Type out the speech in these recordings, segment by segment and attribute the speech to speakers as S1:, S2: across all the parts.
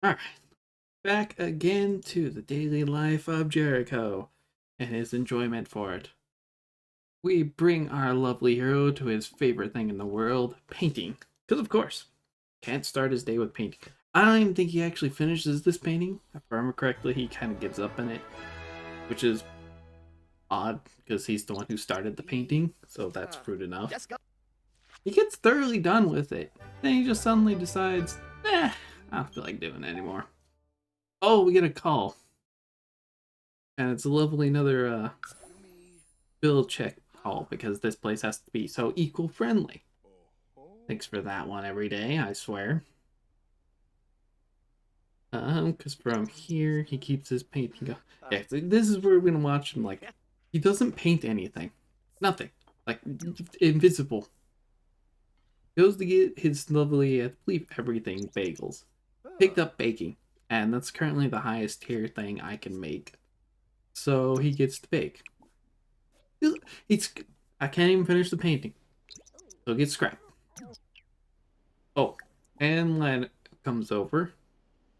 S1: Alright, back again to the daily life of Jericho and his enjoyment for it. We bring our lovely hero to his favorite thing in the world, painting. Because, of course, can't start his day with painting. I don't even think he actually finishes this painting. If I remember correctly, he kind of gives up on it, which is odd because he's the one who started the painting, so that's fruit enough. He gets thoroughly done with it. Then he just suddenly decides, I don't feel like doing it anymore. Oh, we get a call. And it's a lovely another bill check call because this place has to be so eco-friendly. Thanks for that one every day, I swear. Because from here, he keeps his painting going. Yeah, this is where we're gonna watch him, like, he doesn't paint anything. Nothing. Like, invisible. Goes to get his lovely, I believe, everything bagels. Picked up baking, and that's currently the highest tier thing I can make. So he gets to bake. It's I can't even finish the painting, so it gets scrapped. Oh, and Len comes over,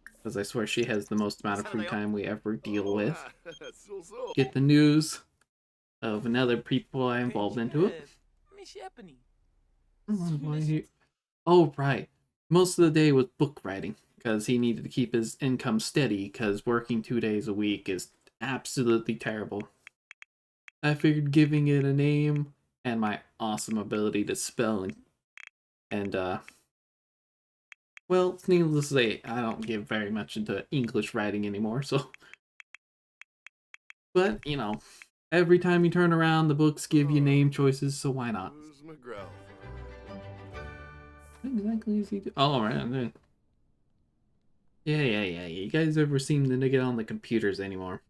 S1: because I swear she has the most amount of free time we ever deal with. Get the news of another people I involved into it. Oh, right. Most of the day was book writing, because he needed to keep his income steady, because working 2 days a week is absolutely terrible. I figured giving it a name and my awesome ability to spell and well, needless to say, I don't give very much into English writing anymore, so. But, you know, every time you turn around, the books give you name choices, so why not? What exactly is he doing? Oh, right. Yeah. You guys ever seem to get on the computers anymore?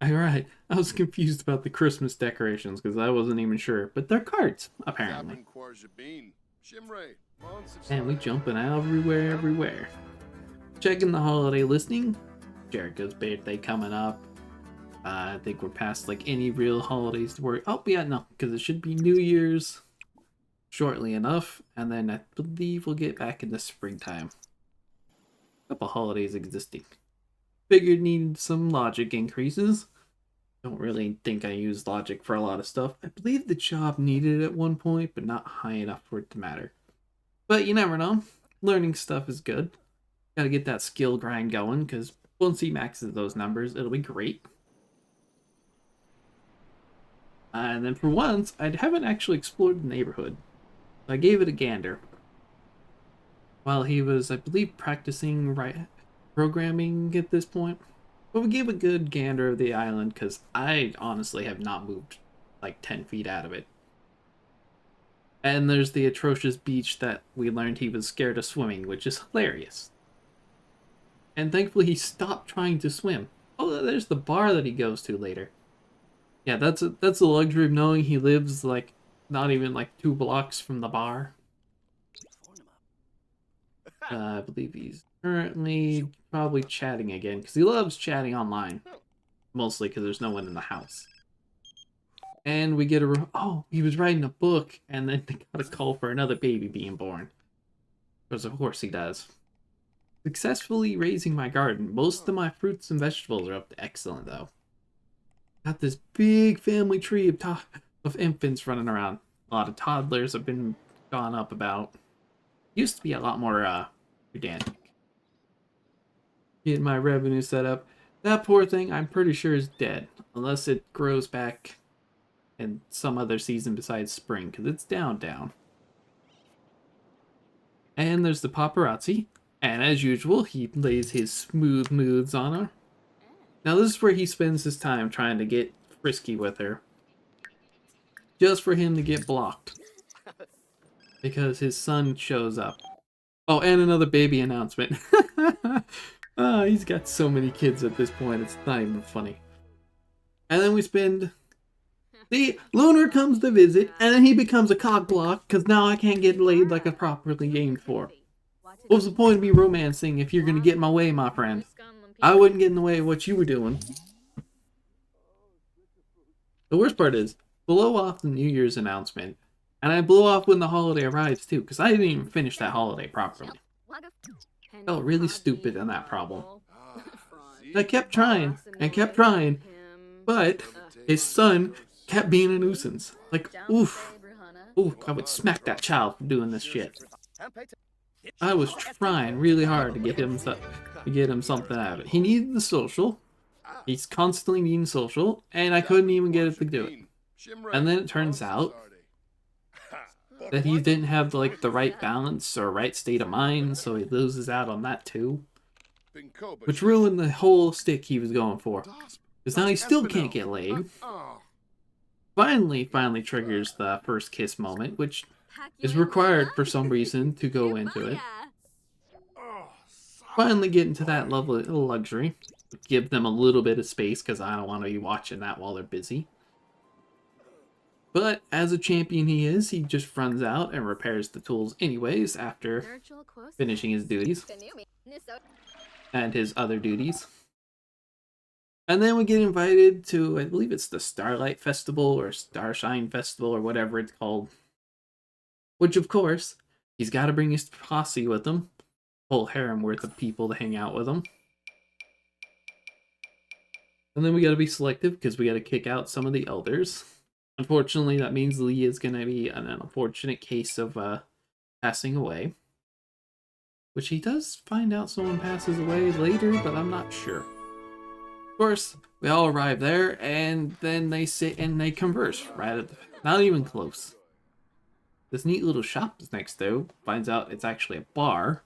S1: Alright, I was confused about the Christmas decorations because I wasn't even sure, but they're cards, apparently. And we jumping everywhere. Checking the holiday listing. Jericho's birthday coming up. I think we're past like any real holidays to worry. Oh, yeah, no, because it should be New Year's shortly enough, and then I believe we'll get back in the springtime. Couple holidays existing. Figured needed some logic increases. Don't really think I use logic for a lot of stuff. I believe the job needed it at one point, but not high enough for it to matter. But you never know. Learning stuff is good. Gotta get that skill grind going, because once he maxes those numbers, it'll be great. And then for once, I haven't actually explored the neighborhood. I gave it a gander. While he was, I believe, practicing programming at this point. But we gave a good gander of the island, because I honestly have not moved like 10 feet out of it. And there's the atrocious beach that we learned he was scared of swimming, which is hilarious. And thankfully he stopped trying to swim. Oh, there's the bar that he goes to later. Yeah, that's the luxury of knowing he lives like not even like 2 blocks from the bar. I believe he's currently probably chatting again because he loves chatting online, mostly because there's no one in the house. And we get oh, he was writing a book and then they got a call for another baby being born. Because of course he does. Successfully raising my garden. Most of my fruits and vegetables are up to excellent though. Got this big family tree of infants running around. A lot of toddlers have been gone up about. Used to be a lot more pedantic. Getting my revenue set up. That poor thing, I'm pretty sure, is dead. Unless it grows back in some other season besides spring, because it's down. And there's the paparazzi. And as usual, he lays his smooth moods on her. Now this is where he spends his time trying to get frisky with her. Just for him to get blocked. Because his son shows up. Oh, and another baby announcement. Oh, he's got so many kids at this point, it's not even funny. And then we spend... The Lunar comes to visit, and then he becomes a cock block, because now I can't get laid like I properly aimed for. What was the point of me romancing if you're gonna get in my way, my friend? I wouldn't get in the way of what you were doing. The worst part is, blow off the New Year's announcement, and I blow off when the holiday arrives too, because I didn't even finish that holiday properly. Felt really stupid in that problem. I kept trying and kept trying, but his son kept being a nuisance. Like, oof. Ooh, I would smack that child for doing this shit. I was trying really hard to get him something out of it. He needed the social. He's constantly needing social, and I couldn't even get it to do it. And then it turns out that he didn't have like the right balance or right state of mind, so he loses out on that too. Which ruined the whole stick he was going for. Because now he still can't get laid. Finally triggers the first kiss moment, which is required for some reason to go into it. Finally get into that level of luxury. Give them a little bit of space, because I don't want to be watching that while they're busy. But as a champion he is, he just runs out and repairs the tools anyways after finishing his duties. And his other duties. And then we get invited to, I believe it's the Starlight Festival or Starshine Festival or whatever it's called. Which, of course, he's got to bring his posse with him. Whole harem worth of people to hang out with him. And then we got to be selective because we got to kick out some of the elders. Unfortunately, that means Lee is going to be an unfortunate case of passing away. Which he does find out someone passes away later, but I'm not sure. Of course, we all arrive there, and then they sit and they converse right at the, not even close. This neat little shop is next though. Finds out it's actually a bar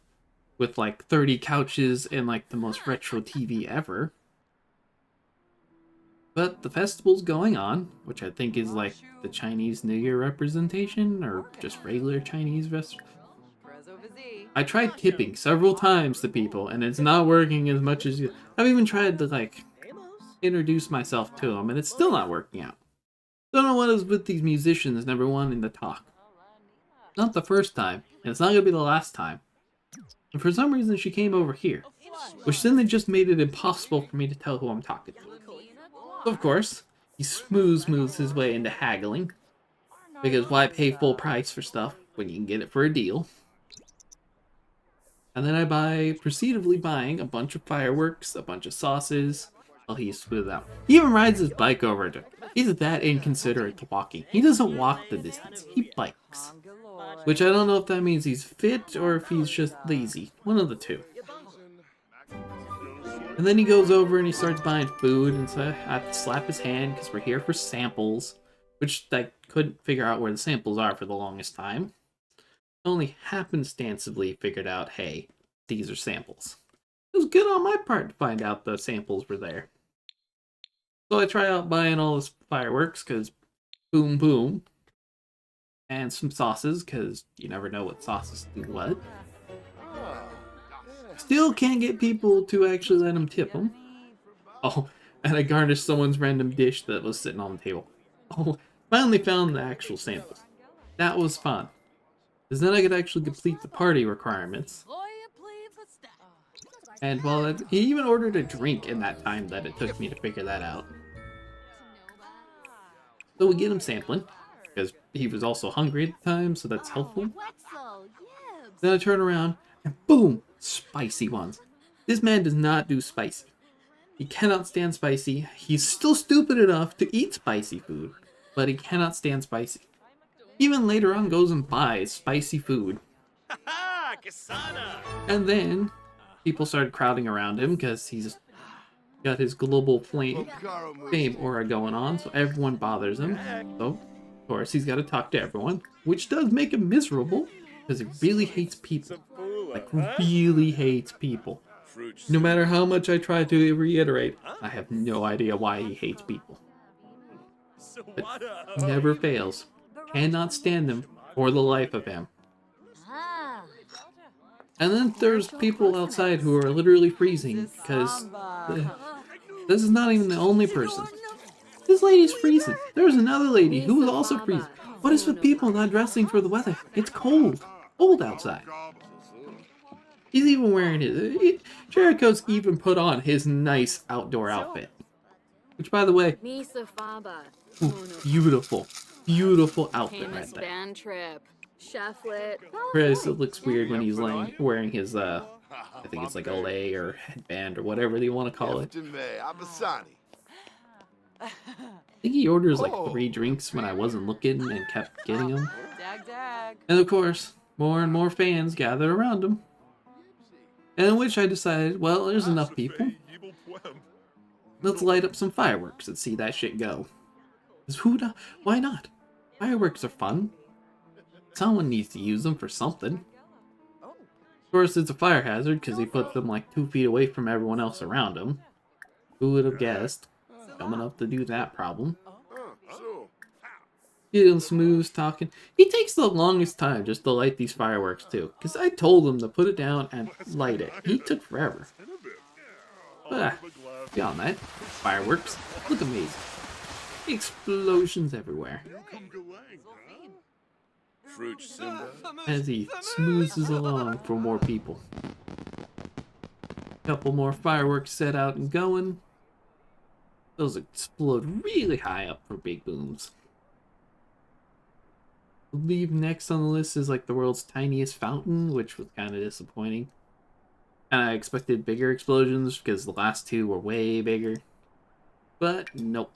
S1: with like 30 couches and like the most retro TV ever. But the festival's going on, which I think is like the Chinese New Year representation or just regular Chinese festival. I tried tipping several times to people, and it's not working as much as you. I've even tried to like introduce myself to them, and it's still not working out. Don't know what is with these musicians never wanting to talk. Not the first time, and it's not gonna be the last time. And for some reason, she came over here, which then they just made it impossible for me to tell who I'm talking to. So of course, he moves his way into haggling, because why pay full price for stuff when you can get it for a deal? And then I proceedively buying a bunch of fireworks, a bunch of sauces, while he's smooth out. He even rides his bike over to. He's that inconsiderate to walking. He doesn't walk the distance, he bikes. Which I don't know if that means he's fit or if he's just lazy. One of the two. And then he goes over and he starts buying food, and so I have to slap his hand because we're here for samples. Which I couldn't figure out where the samples are for the longest time. Only happenstancely figured out, hey, these are samples. It was good on my part to find out the samples were there. So I try out buying all this fireworks, because boom boom. And some sauces, because you never know what sauces do what. Still can't get people to actually let him tip them. Oh, and I garnished someone's random dish that was sitting on the table. Oh, finally found the actual samples. That was fun. Because then I could actually complete the party requirements. And well, he even ordered a drink in that time that it took me to figure that out. So we get him sampling, because he was also hungry at the time, so that's helpful. Then I turn around, and boom! Spicy ones. This man does not do spicy. He cannot stand spicy. He's still stupid enough to eat spicy food, but he cannot stand spicy. Even later on goes and buys spicy food. And then people started crowding around him because he's got his global fame aura going on, so everyone bothers him. So, of course, he's got to talk to everyone, which does make him miserable because he really hates people. Like, really hates people. No matter how much I try to reiterate, I have no idea why he hates people. But never fails. Cannot stand him for the life of him. And then there's people outside who are literally freezing because this is not even the only person. This lady's freezing. There's another lady who was also freezing. What is with people not dressing for the weather? It's cold. Cold outside. He's even wearing his... Jericho's even put on his nice outdoor outfit. Which, by the way... Ooh, beautiful. Beautiful outfit right there. Chris, it looks weird when he's wearing his I think it's like a lei or headband or whatever you want to call it. I think he orders like 3 drinks when I wasn't looking and kept getting them.
S2: Dag dag.
S1: And of course, more and more fans gathered around him. And in which I decided, well, there's enough people. Let's light up some fireworks and see that shit go. 'Cause why not? Fireworks are fun. Someone needs to use them for something. Of course, it's a fire hazard because he put them like 2 feet away from everyone else around him. Who would have guessed? Dumb enough to do that problem. Getting smooth talking. He takes the longest time just to light these fireworks too. Because I told him to put it down and light it. He took forever. But beyond that, fireworks look amazing. Explosions everywhere. As he smoozes along for more people. Couple more fireworks set out and going. Those explode really high up for big booms. I believe next on the list is like the world's tiniest fountain, which was kind of disappointing. And I expected bigger explosions because the last 2 were way bigger. But nope.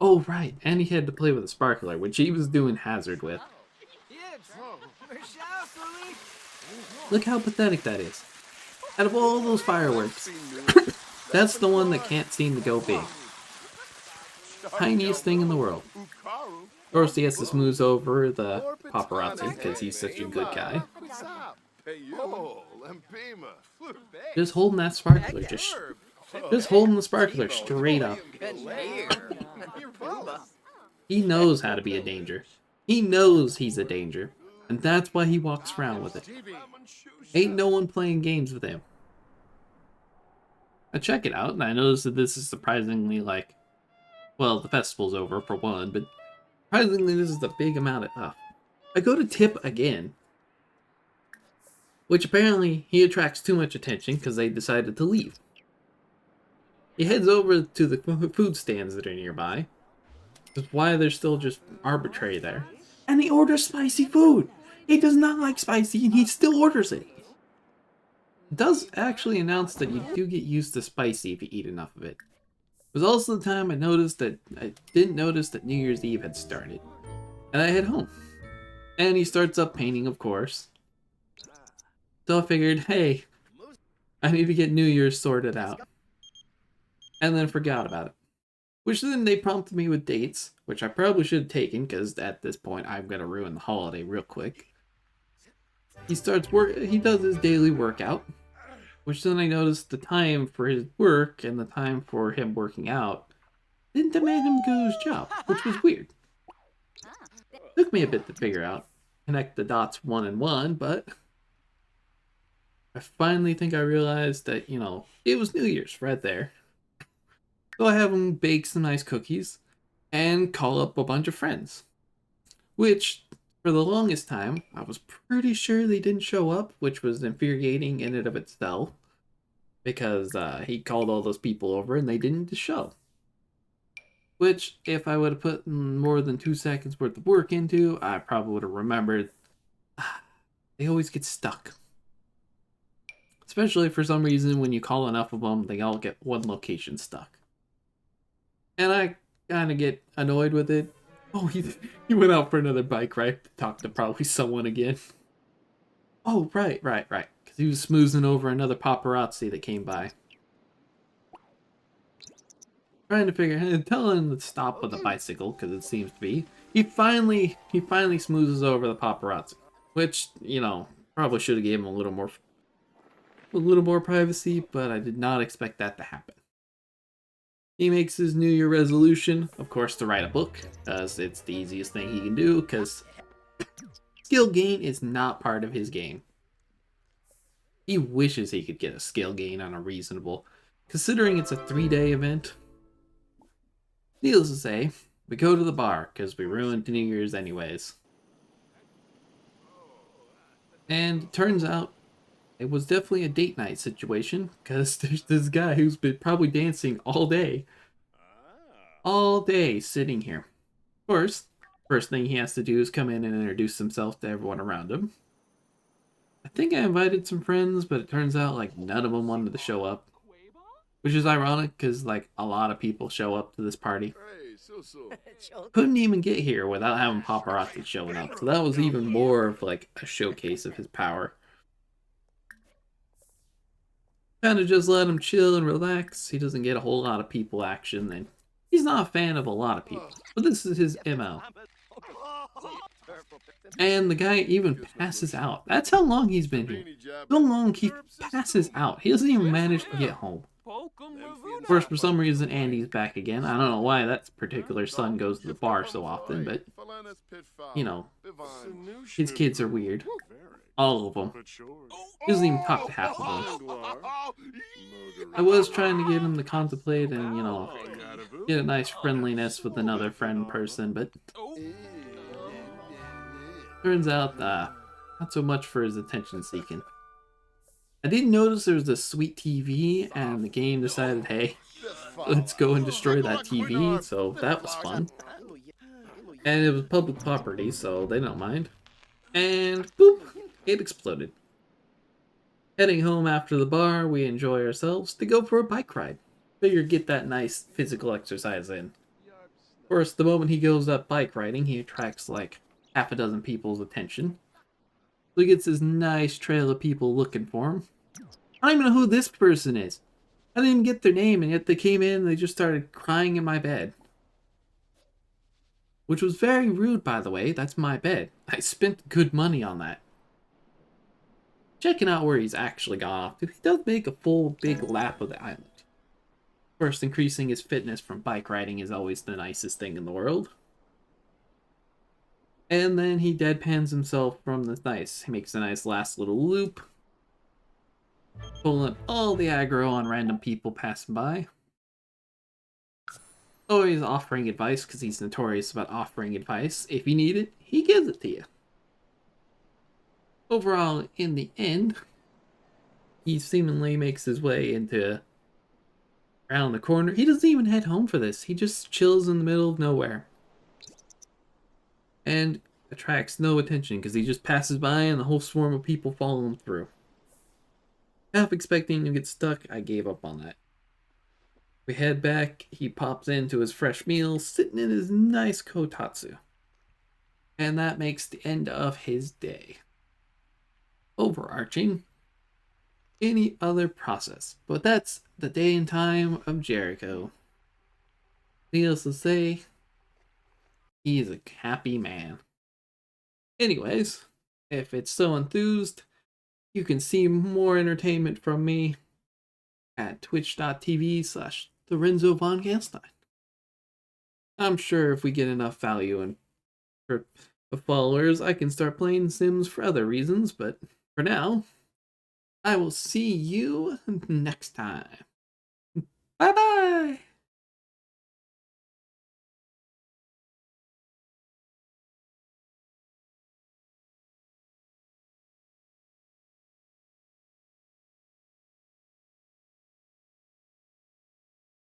S1: Oh, right, and he had to play with a sparkler, which he was doing hazard with. Look how pathetic that is. Out of all those fireworks, that's the one that can't seem to go big. Tiniest thing in the world. Of course, he has to smooth over the paparazzi because he's such a good guy. Just holding that sparkler, just holding the sparkler straight up. He knows how to be a danger. He knows he's a danger, and that's why he walks around with it. Ain't no one playing games with him. I check it out, and I notice that this is surprisingly like, well, the festival's over for one, but surprisingly this is a big amount of I go to tip again, which apparently he attracts too much attention because they decided to leave. He heads over to the food stands that are nearby. That's why they're still just arbitrary there. And he orders spicy food. He does not like spicy, and he still orders it. It does actually announce that you do get used to spicy if you eat enough of it. It was also the time I didn't notice that New Year's Eve had started. And I head home. And he starts up painting, of course. So I figured, hey, I need to get New Year's sorted out. And then forgot about it. Which then they prompted me with dates, which I probably should have taken, because at this point I'm going to ruin the holiday real quick. He does his daily workout, which then I noticed the time for his work and the time for him working out didn't demand him to go to his job, which was weird. Took me a bit to figure out, connect the dots one and one, but I finally think I realized that, it was New Year's right there. So I have him bake some nice cookies and call up a bunch of friends. Which, for the longest time, I was pretty sure they didn't show up, which was infuriating in and of itself. Because he called all those people over and they didn't show. Which, if I would have put more than 2 seconds worth of work into, I probably would have remembered. They always get stuck. Especially for some reason, when you call enough of them, they all get one location stuck. And I kind of get annoyed with it. Oh, he went out for another bike ride to talk to probably someone again. Oh, right. Because he was smoozing over another paparazzi that came by. Trying to tell him to stop with the bicycle, because it seems to be. He finally smoozes over the paparazzi. Which, probably should have gave him a little more privacy, but I did not expect that to happen. He makes his New Year resolution, of course, to write a book, because it's the easiest thing he can do, because skill gain is not part of his game. He wishes he could get a skill gain on a reasonable, considering it's a 3-day event. Needless to say, we go to the bar, because we ruined New Year's anyways. And it turns out, it was definitely a date night situation, because there's this guy who's been probably dancing all day. All day sitting here. Of course, first thing he has to do is come in and introduce himself to everyone around him. I think I invited some friends, but it turns out like none of them wanted to show up, which is ironic because like a lot of people show up to this party. Couldn't even get here without having paparazzi showing up, so that was even more of like a showcase of his power. Kind of just let him chill and relax. He doesn't get a whole lot of people action, and he's not a fan of a lot of people, but this is his MO. And the guy even passes out. That's how long he's been here. So long he passes out. He doesn't even manage to get home. Of course, for some reason, Andy's back again. I don't know why that particular son goes to the bar so often, but, you know, his kids are weird. All of them. He doesn't even talk to half of them. I was trying to get him to contemplate and, get a nice friendliness with another friend person, but turns out, not so much for his attention seeking. I didn't notice there was a sweet TV, and the game decided, hey, let's go and destroy that TV, so that was fun. And it was public property, so they don't mind. And boop, it exploded. Heading home after the bar, we enjoy ourselves to go for a bike ride. Figure get that nice physical exercise in. Of course, the moment he goes up bike riding, he attracts like half a dozen people's attention. So he gets this nice trail of people looking for him. I don't even know who this person is. I didn't even get their name, and yet they came in and they just started crying in my bed. Which was very rude, by the way. That's my bed. I spent good money on that. Checking out where he's actually gone off to, he does make a full big lap of the island. First, increasing his fitness from bike riding is always the nicest thing in the world. And then he deadpans himself from the nice. He makes a nice last little loop, pulling all the aggro on random people passing by. Always offering advice because he's notorious about offering advice. If you need it, he gives it to you. Overall, in the end, he seemingly makes his way into around the corner. He doesn't even head home for this. He just chills in the middle of nowhere. And attracts no attention because he just passes by and the whole swarm of people follow him through. Half expecting to get stuck, I gave up on that. We head back, he pops into his fresh meal, sitting in his nice kotatsu. And that makes the end of his day. Overarching, any other process. But that's the day and time of Jericho. Needless to say, he is a happy man. Anyways, if it's so enthused, you can see more entertainment from me at twitch.tv/Lorenzo von Galstein. I'm sure if we get enough value and for the followers, I can start playing Sims for other reasons, but for now, I will see you next time. Bye bye!